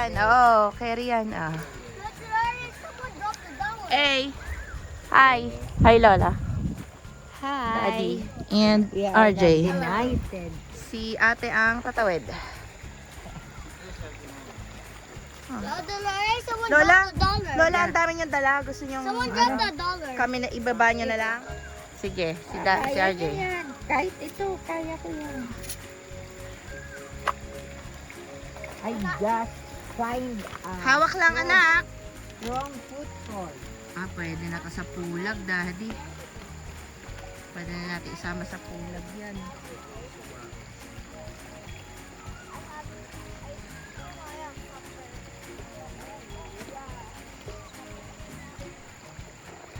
yan. Oo, carry yan. Hey. Hi. Hi, Lola. Hi. Daddy. And We are RJ. united. Si ate ang tatawid. Lola, Lola, ang dami niyong dala. Gusto niyong kami na ibaba niyo na lang? Sige, si Kaya RJ. ko yan. Kahit ito, kaya ko yan. I just find a Hawak lang, anak. strong foothold. Pwede na ka sa pulag, Daddy. Pwede na natin isama sa pulag yan.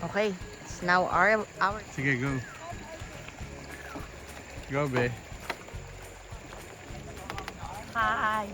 Okay, it's now our Sige, go. Go, be. Hi.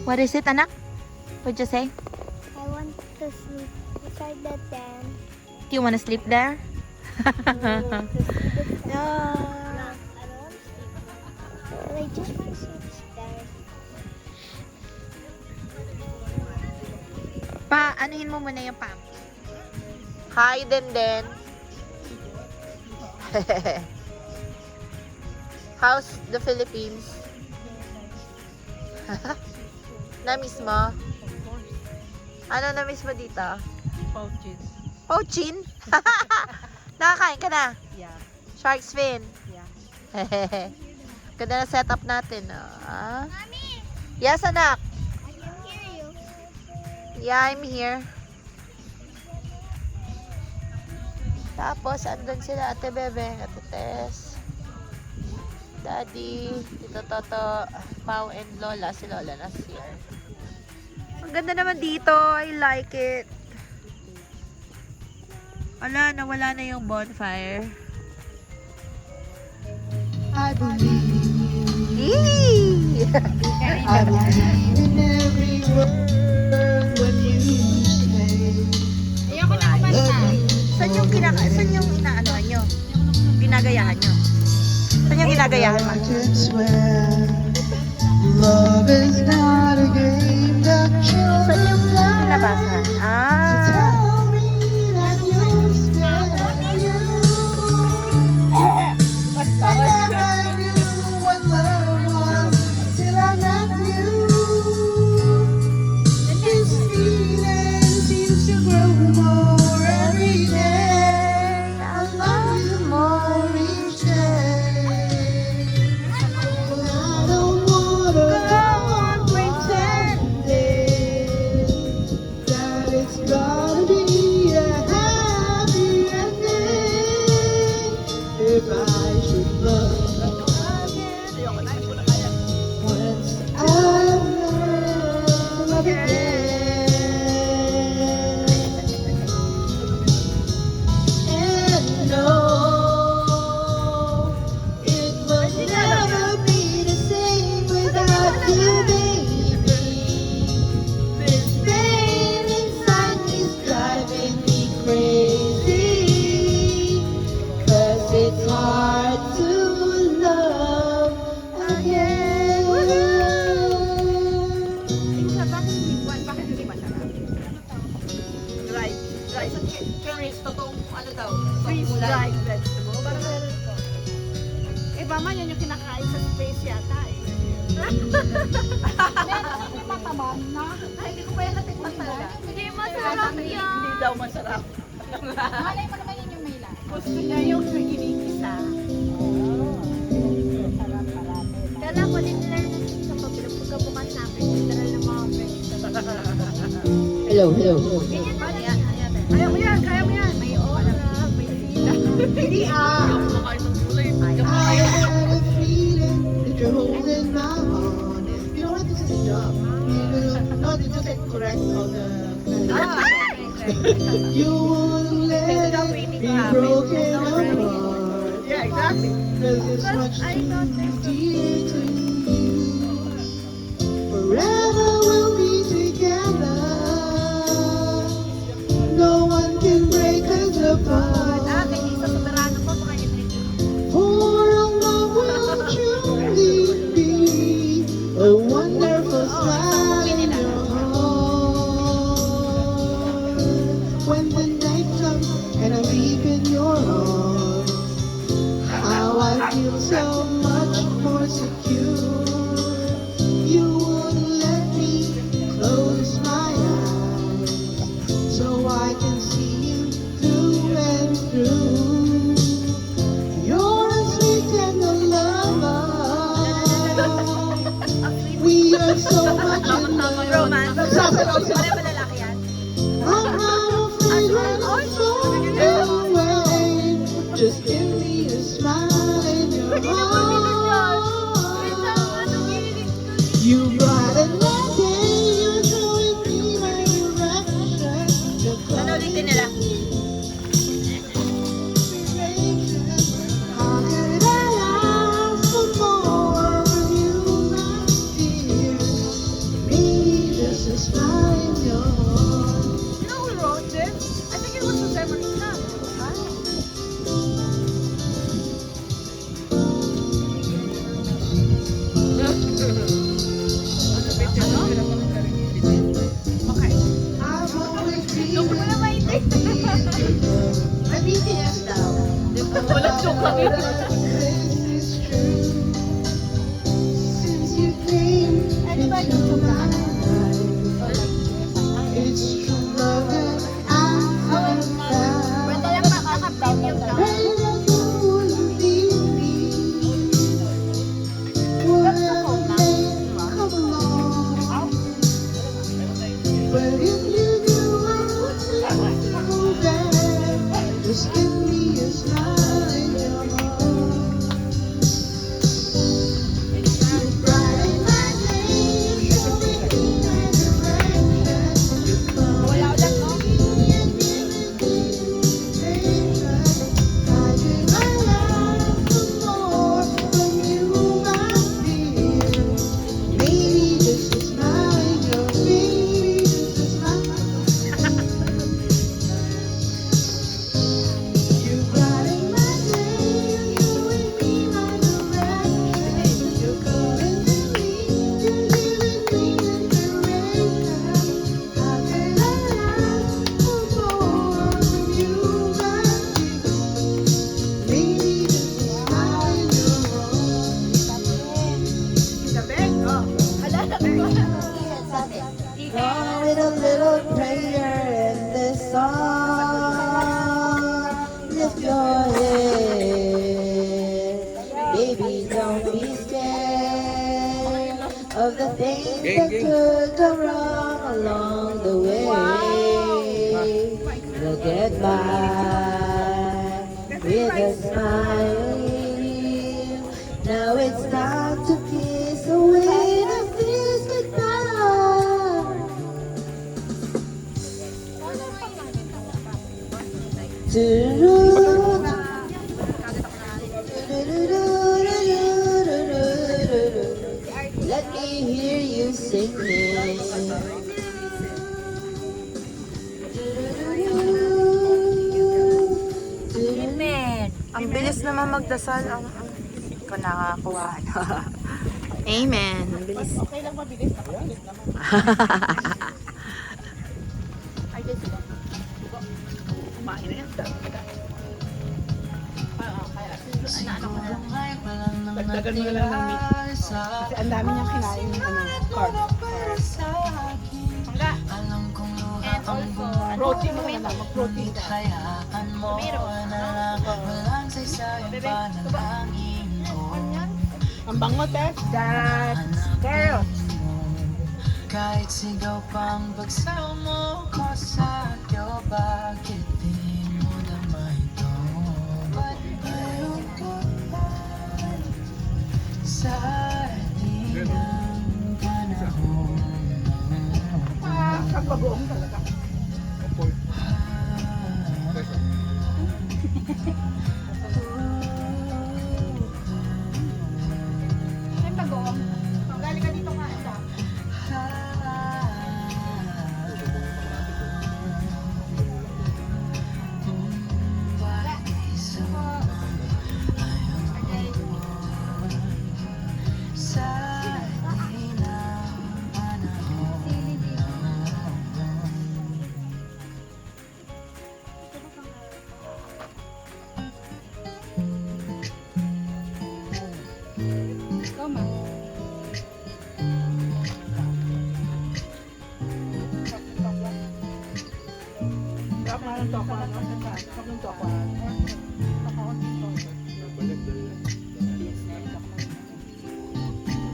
What is it, anak? What'd you say? I want to sleep inside the tent. Do you want to sleep there? No. I don't want to sleep. I just want to sleep there. Anuhin mo muna yung pumpkin. Hi, Denden. How's the Philippines? Na-miss mo? Ano na-miss mo dito? Pouches. Pochin? Nakakain ka na? Yeah. Shark's fin? Yeah. Ganda na setup natin. Ah. Mommy, Yes, anak. I can hear you. Yeah, I'm here. Tapos, andun sila, Ate Bebe, Ate Tess, Daddy, Tito Toto, Pao, and Lola. Si Lola na here. Ang ganda naman dito. I like it. Ala, nawala na yung bonfire. I believe, Eee! I believe in every word when you say. Ayoko na kumanta. Saan yung saan yung inaanoan nyo? Ginagayahan nyo? Saan yung ginagayahan mo? I can swear, love is not a game that Saan you're yung playing. pinabasan? Tell me that you'll stay. I never knew what love was till I met you. This feeling seems to grow more every day. I love you more each day. But I don't wanna go on pretending that it's gone. Mama, yan yung kinakain sa space yata eh. Matabang na. Ay, hindi ko pa yan natikman talaga. Hindi masarap yan. Hindi daw masarap. Malay mo naman yun yung may lang. Gusto niya yung ginikisa. Kala ko din nila sa pagbukas namin. Literal na mga friends. Hello. Kaya mo yan, kaya mo yan. May aura, may sila. Hindi ah. Kumakain ng gulay. I have a feeling that you're holding my hand. You know what? This is a job. No, they just like correct all the. You won't let it be broken apart. Yeah, exactly. Cause it's much too dear to you. Forever we'll be together. No one can break us apart. Kay Lisa Soberano po, mga Enrique. For our love will truly be a wonderful smile in your heart. When the night comes and I'm deep in your arms, how I feel so much more secure. You wouldn't let me close my eyes, so I can see you through and through. You're a sweet tender lover. We are so much in love. Romance. Pare ba lalaki yan? I'm not afraid when I'm far away. Just give me a smile in your heart. You brighten my day. You're showing me my direction. You're Ano ulitin nila? How could I ask for more from you, my dear? Maybe just a smile in your heart. You know who wrote this? I think it was Jose Marina. Okay. I've always been Wala maitik. my BTS now. Walang joke lang yun. This is true. Since you came into my life, it's true love that I have found. Pwede lang makakapin yung Hey, that you wouldn't leave me. Whatever may come along. But if you do, I wouldn't feel bad. Just give me a smile in your heart. You brighten my day, show me my direction. You come to me and give me temptation. I give my life for more from you, my dear. Maybe just a smile in your baby, just a smile. You brighten my day, you're showing me my direction. You're coming to me, you're giving me inspiration. How can I ask for more from you, my dear? Maybe just a smile in your heart. Write a little prayer in this song. Lift your head, baby, don't be scared of the things that could go wrong along the way. We'll get by with a smile. Now it's time to kiss away the fears goodbye. Let me hear you singing. Ang bilis naman magdasal. Ang ko nakakuha. Amen. Ang bilis. Okay lang mabilis. Ay, guys. Kumain na yan. Kaya, ano ko na lang. Dagdagan mo na lang ng meat. Kasi ang dami niyang kinain ng carb. Hangga. And also, Protein mo na lang, mag-protein ka. tomato. Bebe, tuba. Ang bango, Tess. That's carrot. Kahit sigaw pang bagsaw mo ko sa iyo, bakit di mo naman ito? Ba't ayoko pa sa ating panahon? Kapagoong talaga. Ay, pag-oong. Galing ka dito nga isa.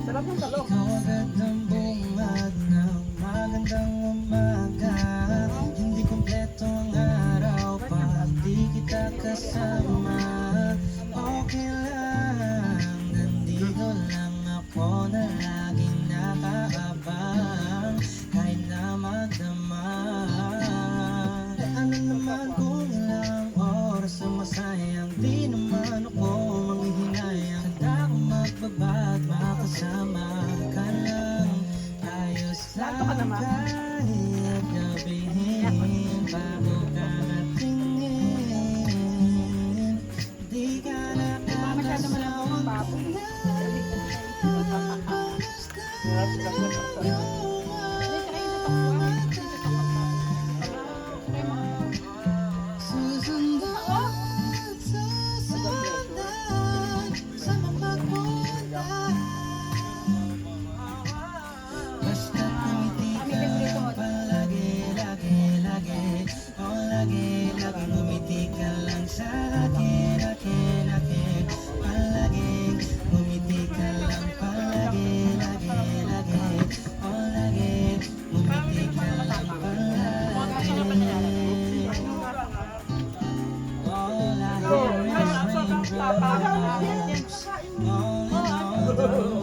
Sarap ng talong. Ikaw agad ang bungad ng magandang umaga. Hindi kompleto ang araw pag di kita kasama. Okay lang, nandito lang ako na laging nakaabang. Kahit na magdama, ano naman kung ilang oras ang masayang, di naman ako manghihinayang. Handa akong magbaba at makasama ka lang. Ayos lang kahit gabihin bago ka natingin. Di ka nakakasawa na susundan sa sagdan sa mapagpunta. Basta ngumiti ka palagi, lagi, lagi. Oh, lagi, lagi ngumiti ka lang sa akin, akin, akin. Palagi ngumiti ka lang palagi, lagi, lagi. Oh, lagi ngumiti ka lang palagi. All I hear is raindrops falling on the